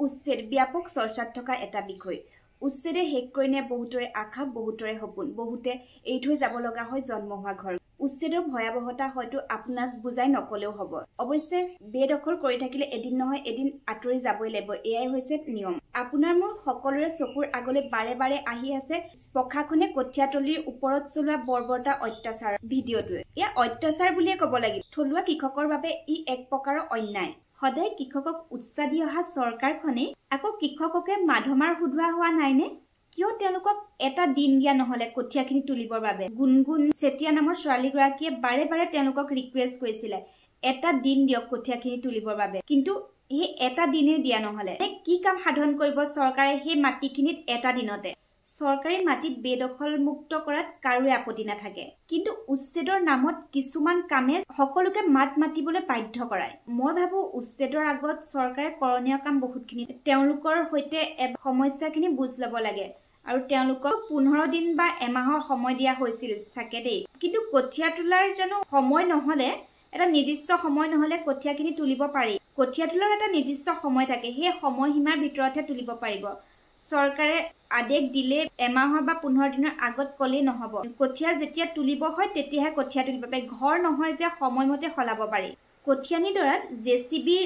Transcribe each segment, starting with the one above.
উচ্ছেদ ব্যাপক চৰ্চাত থকা এটা বিষয়। উচ্ছেদে শেষ কৰি নিয়ে বহুতৰে আশা, বহুতৰে সপোন, বহুতে এৰি থৈ যাব লগা হয় জন্ম হোৱা ঘৰ। উচ্ছেদৰ ভয়াৱহতা হয়তো আপোনাক বুজাই নকলেও হ'ব। অৱশ্যে বেদখল কৰি থাকিলে এদিন নহয় এদিন আঁতৰি যাবই লাগিব, এয়াই হৈছে নিয়ম। আপোনাৰ মোৰ সকলোৰে চকুৰ আগলৈ বাৰে বাৰে আহি আছে প্ৰশাসনে কঠীয়াতলিৰ ওপৰত চলোৱা বৰ্বৰতা অত্যাচাৰ ভিডিঅ'টোৱে। এয়া অত্যাচাৰ বুলিয়ে ক'ব লাগিব। থলুৱা কৃষকৰ বাবে ই এক প্ৰকাৰৰ অন্যায়। সদায় কৃষকক উৎসাহ দি অহা চৰকাৰখনে আকৌ কৃষককে মাধমাৰ সোধোৱা হোৱা নাইনে? কিয় তেওঁলোকক এটা দিন দিয়া নহলে কঠীয়াখিনি তুলিবৰ বাবে? গুণগুণ চেতিয়া নামৰ ছোৱালীগৰাকীয়ে বাৰে বাৰে তেওঁলোকক ৰিকুৱেষ্ট কৰিছিলে এটা দিন দিয়ক কঠীয়াখিনি তুলিবৰ বাবে, কিন্তু সেই এটা দিনেই দিয়া নহলে। কি কাম সাধন কৰিব চৰকাৰে সেই মাটিখিনিত এটা দিনতে? চৰকাৰী মাটিত বেদখল মুক্ত কৰাত কাৰোৱে আপত্তি নাথাকে, কিন্তু উচ্ছেদৰ নামত কিছুমান কামে সকলোকে মাত মাতিবলৈ বাধ্য কৰায়। মই ভাবো উচ্ছেদৰ আগত চৰকাৰে কৰণীয় কাম বহুতখিনি, তেওঁলোকৰ সৈতে সমস্যাখিনি বুজ ল'ব লাগে আৰু তেওঁলোকক 15 দিন বা এমাহৰ সময় দিয়া হৈছিল চাগে দেই। কিন্তু কঠীয়া তোলাৰ জানো সময় নহলে, এটা নিৰ্দিষ্ট সময় নহলে কঠীয়াখিনি তুলিব পাৰি? কঠীয়া তোলাৰ এটা নিৰ্দিষ্ট সময় থাকে, সেই সময়সীমাৰ ভিতৰতহে তুলিব পাৰিব। চৰকাৰে আদেশ দিলে এমাহৰ বা 15 দিনৰ আগত ক'লেই নহ'ব। কঠীয়া যেতিয়া তুলিব হয় তেতিয়াহে কঠীয়া তুলিব পাৰি, ঘৰ নহয় যে সময়মতে সলাব পাৰি। কঠীয়ানি দৰাত জেচিবি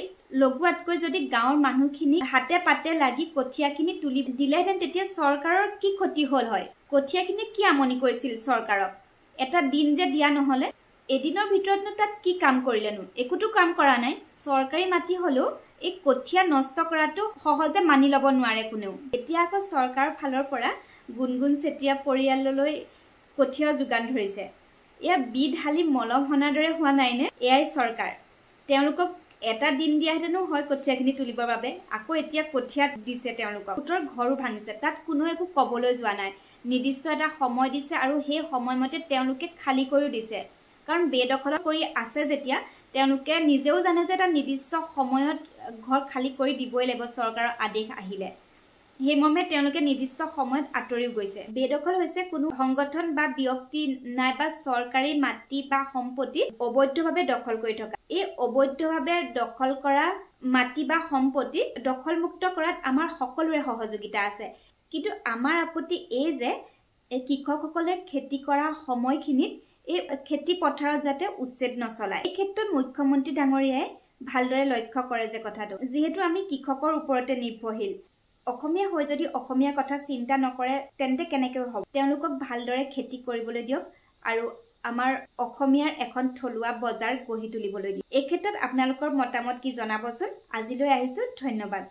লগোৱাতকৈ যদি গাঁৱৰ মানুহখিনি হাতে পাতে লাগি কঠীয়াখিনি তুলি দিলেহেঁতেন তেতিয়া চৰকাৰৰ কি ক্ষতি হ'ল হয়? কঠীয়াখিনি কি আমনি কৰিছিল চৰকাৰক? এটা দিন যে দিয়া নহলে, এদিনৰ ভিতৰতনো তাত কি কাম কৰিলেনো? একোতো কাম কৰা নাই। চৰকাৰী মাটি হলেও এই কঠীয়া নষ্ট কৰাটো সহজে মানি ল'ব নোৱাৰে কোনেও। এতিয়া আকৌ চৰকাৰৰ ফালৰ পৰা গুণগুণ চেতিয়া পৰিয়াললৈ কঠীয়া যোগান ধৰিছে। এয়া বিধালি মলম হনাৰ দৰে হোৱা নাইনে? এয়াই চৰকাৰ। তেওঁলোকক এটা দিন দিয়াহেঁতেনো হয় কঠীয়াখিনি তুলিবৰ বাবে, আকৌ এতিয়া কঠীয়া দিছে তেওঁলোকক। গোটৰ ঘৰো ভাঙিছে, তাত কোনো একো ক'বলৈ যোৱা নাই। নিৰ্দিষ্ট এটা সময় দিছে আৰু সেই সময়মতে তেওঁলোকে খালী কৰিও দিছে। কাৰণ বেদখল কৰি আছে যেতিয়া তেওঁলোকে নিজেও জানে যে এটা নিৰ্দিষ্ট সময়ত ঘৰ খালী কৰি দিবই লাগিব চৰকাৰৰ আদেশ আহিলে। সেইমৰ্মে তেওঁলোকে নিৰ্দিষ্ট সময়ত আঁতৰিও গৈছে। বেদখল হৈছে কোনো সংগঠন বা ব্যক্তি নাইবা চৰকাৰী মাটি বা সম্পত্তি অবৈধভাৱে দখল কৰি থকা। এই অবৈধভাৱে দখল কৰা মাটি বা সম্পত্তি দখলমুক্ত কৰাত আমাৰ সকলোৰে সহযোগিতা আছে। কিন্তু আমাৰ আপত্তি এই যে কৃষকসকলে খেতি কৰা সময়খিনিত এই খেতি পথাৰত যাতে উচ্ছেদ নচলায়। এই ক্ষেত্ৰত মুখ্যমন্ত্ৰী ডাঙৰীয়াই ভালদৰে লক্ষ্য কৰে যে কথাটো, যিহেতু আমি কৃষকৰ ওপৰতে নিৰ্ভৰশীল। অসমীয়া হৈ যদি অসমীয়া কথা চিন্তা নকৰে তেন্তে কেনেকৈ হ'ব? তেওঁলোকক ভালদৰে খেতি কৰিবলৈ দিয়ক আৰু আমাৰ অসমীয়াৰ এখন থলুৱা বজাৰ গঢ়ি তুলিবলৈ দিয়ক। এই ক্ষেত্ৰত আপোনালোকৰ মতামত কি জনাবচোন। আজিলৈ আহিছো, ধন্যবাদ।